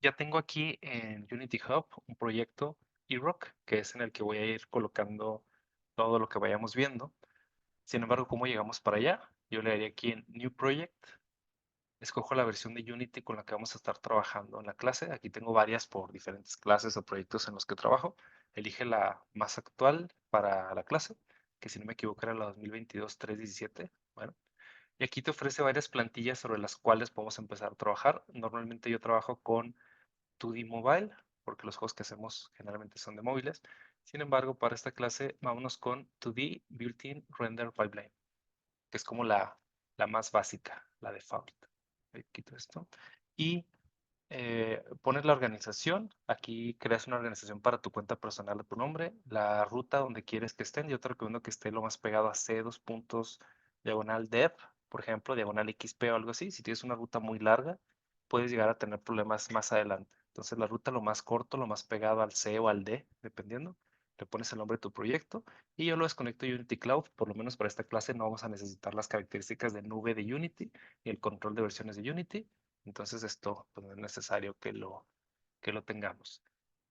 Ya tengo aquí en Unity Hub un proyecto eRock, que es en el que voy a ir colocando todo lo que vayamos viendo. Sin embargo, ¿cómo llegamos para allá? Yo le daría aquí en New Project, escojo la versión de Unity con la que vamos a estar trabajando en la clase. Aquí tengo varias por diferentes clases o proyectos en los que trabajo. Elige la más actual para la clase, que si no me equivoco era la 2022-317. Bueno, y aquí te ofrece varias plantillas sobre las cuales podemos empezar a trabajar. Normalmente yo trabajo con 2D Mobile, porque los juegos que hacemos generalmente son de móviles. Sin embargo, para esta clase vámonos con 2D Built-in Render Pipeline, que es como la más básica, la default. Ahí quito esto. Y pones la organización. Aquí creas una organización para tu cuenta personal a tu nombre, la ruta donde quieres que estén. Yo te recomiendo que esté lo más pegado a C, dos puntos, diagonal dev, por ejemplo, diagonal XP o algo así. Si tienes una ruta muy larga, puedes llegar a tener problemas más adelante. Entonces, la ruta lo más corto, lo más pegado al C o al D, dependiendo. Le pones el nombre de tu proyecto y yo lo desconecto de Unity Cloud. Por lo menos para esta clase no vamos a necesitar las características de nube de Unity y el control de versiones de Unity. Entonces esto pues, no es necesario que lo tengamos.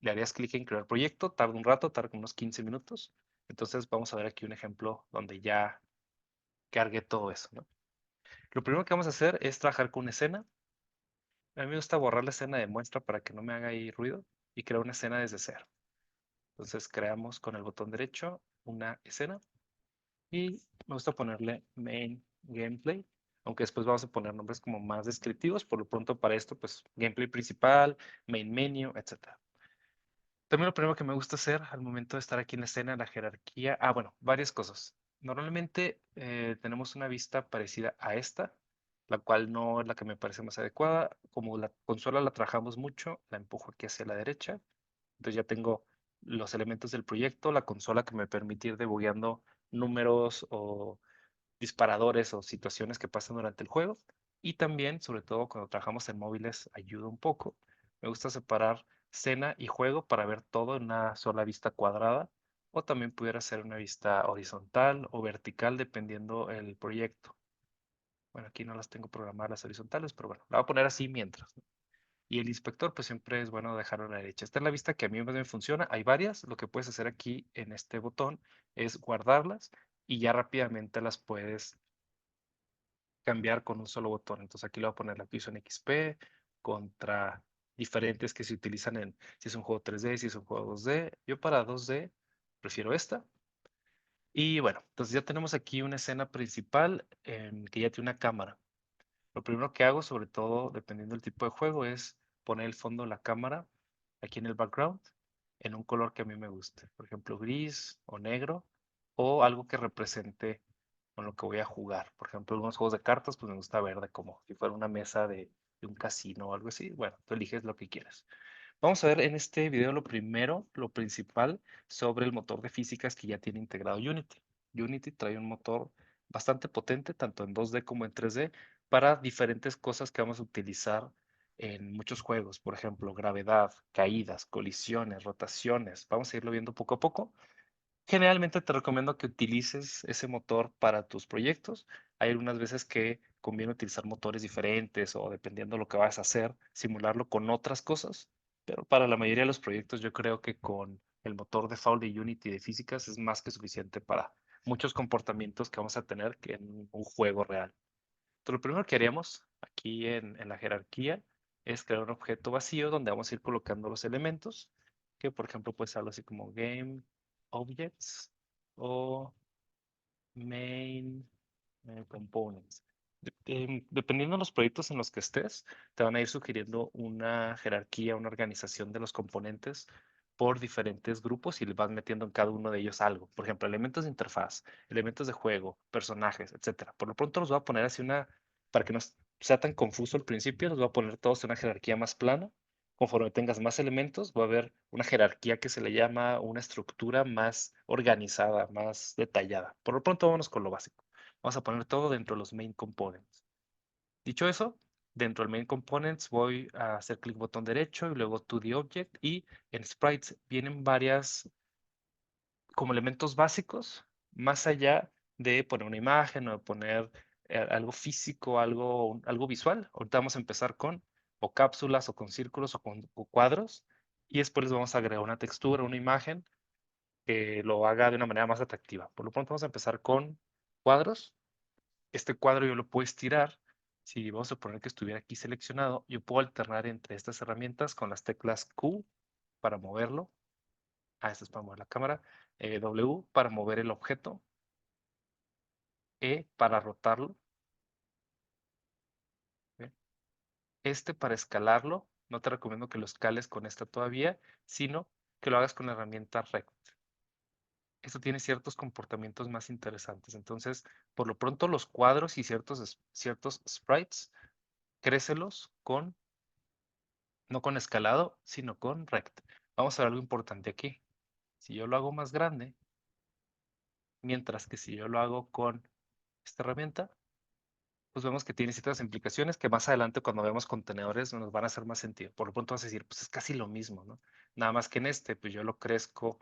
Le harías clic en crear proyecto, tarda un rato, tarda unos 15 minutos. Entonces vamos a ver aquí un ejemplo donde ya cargue todo eso, ¿no? Lo primero que vamos a hacer es trabajar con una escena. A mí me gusta borrar la escena de muestra para que no me haga ahí ruido y crear una escena desde cero. Entonces creamos con el botón derecho una escena y me gusta ponerle main gameplay, aunque después vamos a poner nombres como más descriptivos. Por lo pronto para esto, pues gameplay principal, main menu, etcétera. También lo primero que me gusta hacer al momento de estar aquí en la escena, la jerarquía, bueno, varias cosas. Normalmente tenemos una vista parecida a esta, la cual no es la que me parece más adecuada. Como la consola la trabajamos mucho, la empujo aquí hacia la derecha. Entonces ya tengo los elementos del proyecto, la consola que me permite ir debugueando números o disparadores o situaciones que pasan durante el juego. Y también, sobre todo cuando trabajamos en móviles, ayuda un poco. Me gusta separar escena y juego para ver todo en una sola vista cuadrada. O también pudiera ser una vista horizontal o vertical, dependiendo el proyecto. Bueno, aquí no las tengo programadas las horizontales, pero bueno, la voy a poner así mientras, ¿no? Y el inspector, pues siempre es bueno dejarlo a la derecha. Esta es la vista que a mí más me funciona. Hay varias. Lo que puedes hacer aquí en este botón es guardarlas y ya rápidamente las puedes cambiar con un solo botón. Entonces aquí le voy a poner la que hizo en XP contra diferentes que se utilizan en si es un juego 3D, si es un juego 2D. Yo para 2D prefiero esta. Y bueno, entonces ya tenemos aquí una escena principal que ya tiene una cámara. Lo primero que hago, sobre todo dependiendo del tipo de juego, es poner el fondo de la cámara aquí en el background en un color que a mí me guste. Por ejemplo, gris o negro o algo que represente con lo que voy a jugar. Por ejemplo, algunos juegos de cartas, pues me gusta verde como si fuera una mesa de un casino o algo así. Bueno, tú eliges lo que quieras. Vamos a ver en este video lo primero, lo principal sobre el motor de físicas que ya tiene integrado Unity. Unity trae un motor bastante potente, tanto en 2D como en 3D, para diferentes cosas que vamos a utilizar en muchos juegos. Por ejemplo, gravedad, caídas, colisiones, rotaciones. Vamos a irlo viendo poco a poco. Generalmente te recomiendo que utilices ese motor para tus proyectos. Hay algunas veces que conviene utilizar motores diferentes o dependiendo de lo que vas a hacer, simularlo con otras cosas. Pero para la mayoría de los proyectos yo creo que con el motor default de Unity de físicas es más que suficiente para muchos comportamientos que vamos a tener que en un juego real. Entonces, lo primero que haríamos aquí en la jerarquía es crear un objeto vacío donde vamos a ir colocando los elementos, que por ejemplo puede ser algo así como game objects o main components. Dependiendo de los proyectos en los que estés, te van a ir sugiriendo una jerarquía, una organización de los componentes por diferentes grupos y le vas metiendo en cada uno de ellos algo. Por ejemplo, elementos de interfaz, elementos de juego, personajes, etcétera. Por lo pronto los voy a poner así para que no sea tan confuso al principio, los voy a poner todos en una jerarquía más plana. Conforme tengas más elementos, va a haber una jerarquía que se le llama una estructura más organizada, más detallada. Por lo pronto, vámonos con lo básico. Vamos a poner todo dentro de los main components. Dicho eso, dentro del main components voy a hacer clic botón derecho y luego to the object y en sprites vienen varias como elementos básicos, más allá de poner una imagen o de poner algo físico, algo visual. Ahorita vamos a empezar con o cápsulas o con círculos o cuadros. Y después les vamos a agregar una textura, una imagen que lo haga de una manera más atractiva. Por lo pronto vamos a empezar con cuadros. Este cuadro yo lo puedo estirar. Si vamos a poner que estuviera aquí seleccionado, yo puedo alternar entre estas herramientas con las teclas Q para moverlo. Esto es para mover la cámara. W para mover el objeto. E para rotarlo. ¿Ve? Este para escalarlo. No te recomiendo que lo escales con esta todavía, sino que lo hagas con la herramienta Rect. Esto tiene ciertos comportamientos más interesantes. Entonces, por lo pronto, los cuadros y ciertos sprites, crécelos con, no con escalado, sino con Rect. Vamos a ver algo importante aquí. Si yo lo hago más grande, mientras que si yo lo hago con esta herramienta, pues vemos que tiene ciertas implicaciones que más adelante cuando vemos contenedores nos van a hacer más sentido. Por lo pronto vas a decir, pues es casi lo mismo, ¿no? Nada más que en este, pues yo lo crezco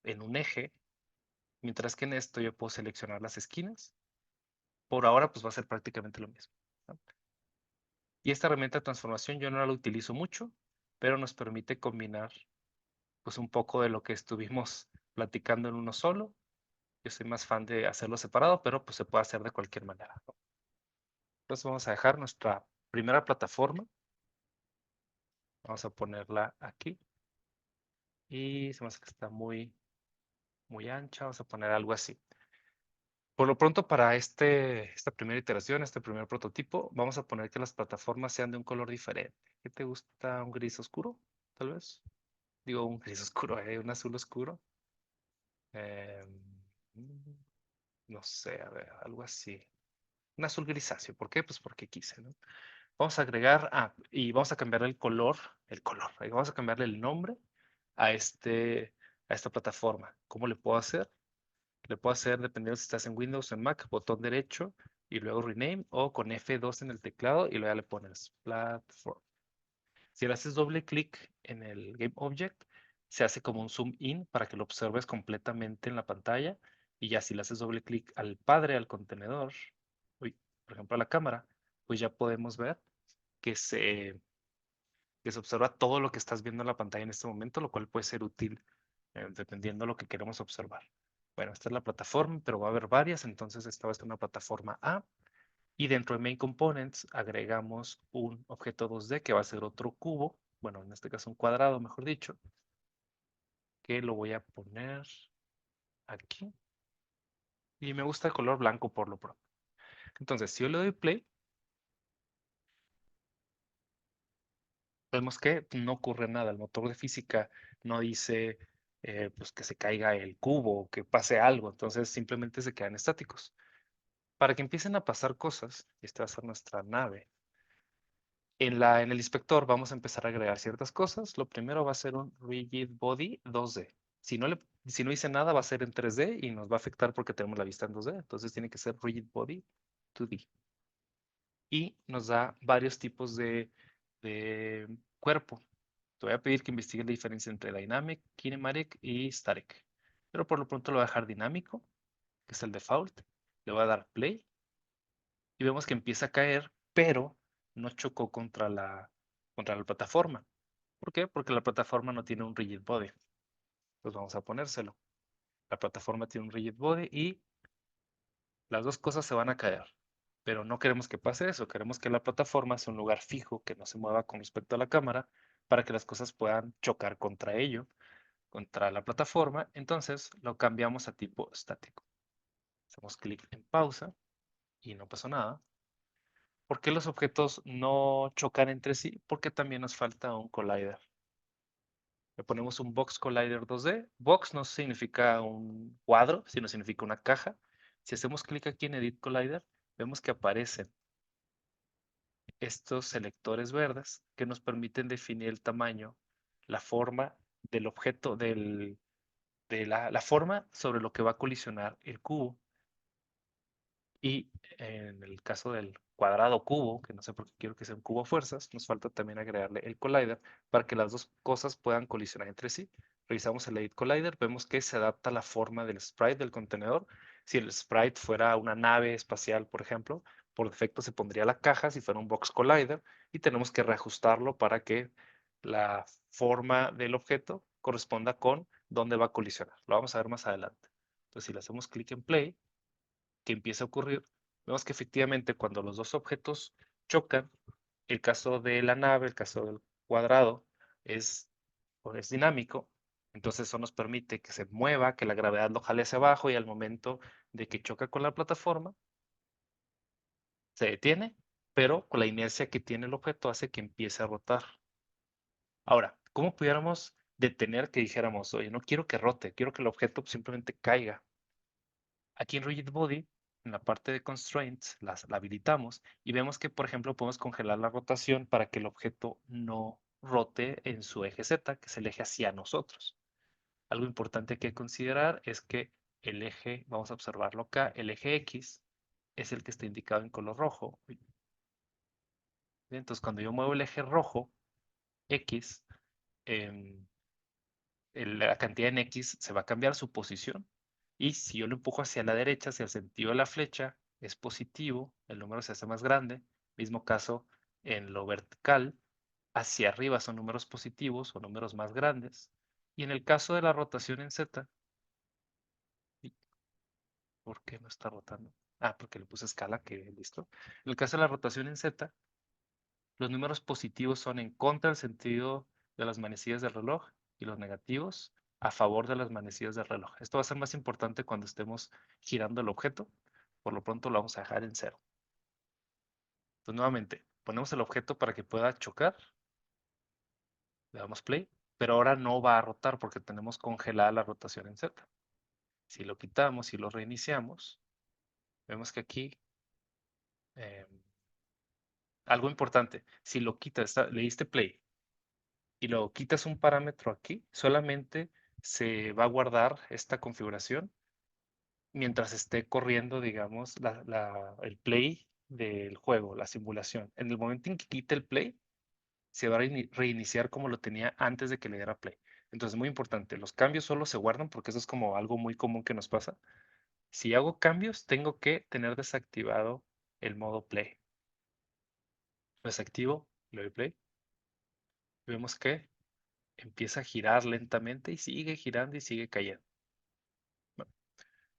en un eje, mientras que en esto yo puedo seleccionar las esquinas. Por ahora, pues va a ser prácticamente lo mismo, ¿no? Y esta herramienta de transformación yo no la utilizo mucho, pero nos permite combinar pues un poco de lo que estuvimos platicando en uno solo. Yo soy más fan de hacerlo separado, pero pues se puede hacer de cualquier manera, ¿no? Entonces vamos a dejar nuestra primera plataforma. Vamos a ponerla aquí. Y se me hace que está muy ancha. Vamos a poner algo así. Por lo pronto, para esta primera iteración, este primer prototipo, vamos a poner que las plataformas sean de un color diferente. ¿Qué te gusta? ¿Un gris oscuro? Tal vez. Digo, un gris oscuro, un azul oscuro. Eh, no sé, a ver, algo así. Un azul grisáceo. ¿Por qué? Pues porque quise, ¿no? Vamos a agregar, y vamos a cambiar vamos a cambiarle el nombre a esta plataforma. ¿Cómo le puedo hacer? Le puedo hacer, dependiendo si estás en Windows o en Mac, botón derecho y luego rename o con F2 en el teclado y luego ya le pones platform. Si le haces doble clic en el Game Object, se hace como un zoom in para que lo observes completamente en la pantalla. Y ya si le haces doble clic al padre, al contenedor, uy, por ejemplo a la cámara, pues ya podemos ver que se observa todo lo que estás viendo en la pantalla en este momento, lo cual puede ser útil dependiendo de lo que queremos observar. Bueno, esta es la plataforma, pero va a haber varias, entonces esta va a ser una plataforma A. Y dentro de Main Components agregamos un objeto 2D que va a ser otro cubo, bueno, en este caso un cuadrado, mejor dicho, que lo voy a poner aquí. Y me gusta el color blanco por lo pronto. Entonces, si yo le doy play, vemos que no ocurre nada. El motor de física no dice pues que se caiga el cubo o que pase algo. Entonces, simplemente se quedan estáticos. Para que empiecen a pasar cosas, y esta va a ser nuestra nave, en el inspector vamos a empezar a agregar ciertas cosas. Lo primero va a ser un Rigid Body 2D. Si no hice nada, va a ser en 3D y nos va a afectar porque tenemos la vista en 2D. Entonces tiene que ser Rigid Body 2D. Y nos da varios tipos de cuerpo. Te voy a pedir que investigues la diferencia entre Dynamic, Kinematic y Static. Pero por lo pronto lo voy a dejar dinámico, que es el default. Le voy a dar play y vemos que empieza a caer, pero no chocó contra la plataforma. ¿Por qué? Porque la plataforma no tiene un rigid body. Pues vamos a ponérselo. La plataforma tiene un rigid body y las dos cosas se van a caer. Pero no queremos que pase eso. Queremos que la plataforma sea un lugar fijo, que no se mueva con respecto a la cámara, para que las cosas puedan chocar contra ello, contra la plataforma. Entonces lo cambiamos a tipo estático. Hacemos clic en pausa y no pasó nada. ¿Por qué los objetos no chocan entre sí? Porque también nos falta un collider. Le ponemos un Box Collider 2D. Box no significa un cuadro, sino significa una caja. Si hacemos clic aquí en Edit Collider, vemos que aparecen estos selectores verdes que nos permiten definir el tamaño, la forma del objeto, de la forma sobre lo que va a colisionar el cubo. Y en el caso del cuadrado cubo, que no sé por qué quiero que sea un cubo a fuerzas, nos falta también agregarle el collider para que las dos cosas puedan colisionar entre sí. Revisamos el Edit Collider, vemos que se adapta a la forma del sprite del contenedor. Si el sprite fuera una nave espacial, por ejemplo, por defecto se pondría la caja si fuera un box collider y tenemos que reajustarlo para que la forma del objeto corresponda con dónde va a colisionar. Lo vamos a ver más adelante. Entonces, si le hacemos clic en play, que empieza a ocurrir, vemos que efectivamente cuando los dos objetos chocan, el caso de la nave, el caso del cuadrado, es, es dinámico. Entonces eso nos permite que se mueva, que la gravedad lo jale hacia abajo y al momento de que choca con la plataforma, se detiene, pero con la inercia que tiene el objeto hace que empiece a rotar. Ahora, ¿cómo pudiéramos detener que dijéramos, oye, no quiero que rote, quiero que el objeto simplemente caiga? Aquí en Rigid Body, en la parte de Constraints, la habilitamos y vemos que, por ejemplo, podemos congelar la rotación para que el objeto no rote en su eje Z, que es el eje hacia nosotros. Algo importante que considerar es que el eje, vamos a observarlo acá, el eje X es el que está indicado en color rojo. Uy. Entonces, cuando yo muevo el eje rojo, X, em, la cantidad en X se va a cambiar su posición. Y si yo lo empujo hacia la derecha, hacia el sentido de la flecha, es positivo, el número se hace más grande. Mismo caso en lo vertical, hacia arriba son números positivos o números más grandes. Y en el caso de la rotación en Z, ¿y ¿por qué no está rotando? Ah, porque le puse escala, que listo. En el caso de la rotación en Z, los números positivos son en contra del sentido de las manecillas del reloj y los negativos a favor de las manecillas del reloj. Esto va a ser más importante cuando estemos girando el objeto. Por lo pronto lo vamos a dejar en cero. Entonces, nuevamente, ponemos el objeto para que pueda chocar. Le damos play. Pero ahora no va a rotar porque tenemos congelada la rotación en Z. Si lo quitamos y lo reiniciamos, vemos que aquí eh, algo importante. Si lo quitas, le diste play y luego quitas un parámetro aquí, solamente se va a guardar esta configuración mientras esté corriendo, digamos, el play del juego, la simulación. En el momento en que quite el play, se va a reiniciar como lo tenía antes de que le diera play. Entonces, muy importante, los cambios solo se guardan porque eso es como algo muy común que nos pasa. Si hago cambios, tengo que tener desactivado el modo play. Lo desactivo, le doy play. Vemos que empieza a girar lentamente y sigue girando y sigue cayendo.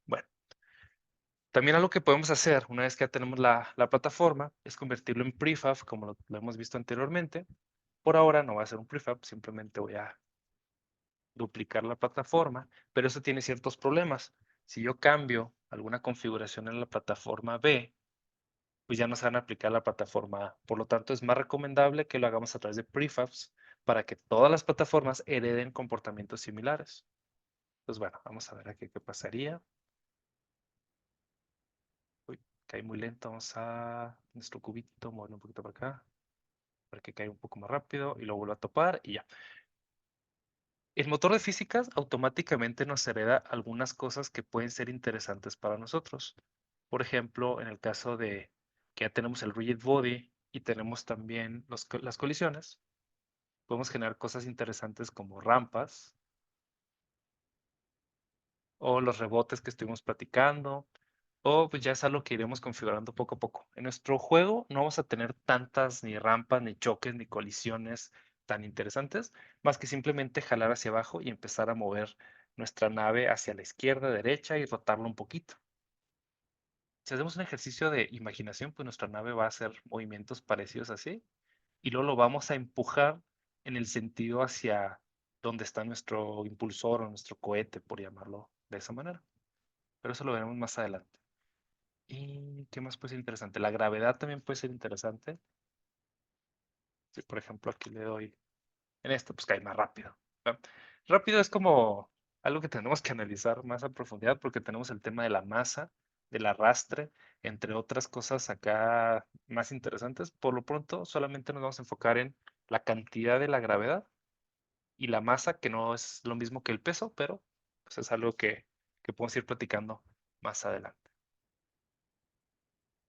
Bueno, también algo que podemos hacer una vez que ya tenemos la plataforma es convertirlo en prefab como lo hemos visto anteriormente. Por ahora no va a ser un prefab, simplemente voy a duplicar la plataforma, pero eso tiene ciertos problemas. Si yo cambio alguna configuración en la plataforma B, pues ya no se van a aplicar a la plataforma A. Por lo tanto, es más recomendable que lo hagamos a través de prefabs para que todas las plataformas hereden comportamientos similares. Pues bueno, vamos a ver aquí qué pasaría. Uy, cae muy lento. Vamos a nuestro cubito, moverlo un poquito para acá, para que caiga un poco más rápido y lo vuelvo a topar y ya. El motor de físicas automáticamente nos hereda algunas cosas que pueden ser interesantes para nosotros. Por ejemplo, en el caso de que ya tenemos el rigid body y tenemos también las colisiones, podemos generar cosas interesantes como rampas o los rebotes que estuvimos platicando, o pues ya es algo que iremos configurando poco a poco. En nuestro juego no vamos a tener tantas ni rampas, ni choques, ni colisiones tan interesantes, más que simplemente jalar hacia abajo y empezar a mover nuestra nave hacia la izquierda, derecha y rotarla un poquito. Si hacemos un ejercicio de imaginación, pues nuestra nave va a hacer movimientos parecidos así, y luego lo vamos a empujar en el sentido hacia donde está nuestro impulsor o nuestro cohete, por llamarlo de esa manera. Pero eso lo veremos más adelante. ¿Y qué más puede ser interesante? La gravedad también puede ser interesante. Si, por ejemplo, aquí le doy en esto, pues cae más rápido, ¿no? Rápido es como algo que tenemos que analizar más a profundidad porque tenemos el tema de la masa, del arrastre, entre otras cosas acá más interesantes. Por lo pronto, solamente nos vamos a enfocar en la cantidad de la gravedad y la masa, que no es lo mismo que el peso, pero pues es algo que podemos ir platicando más adelante.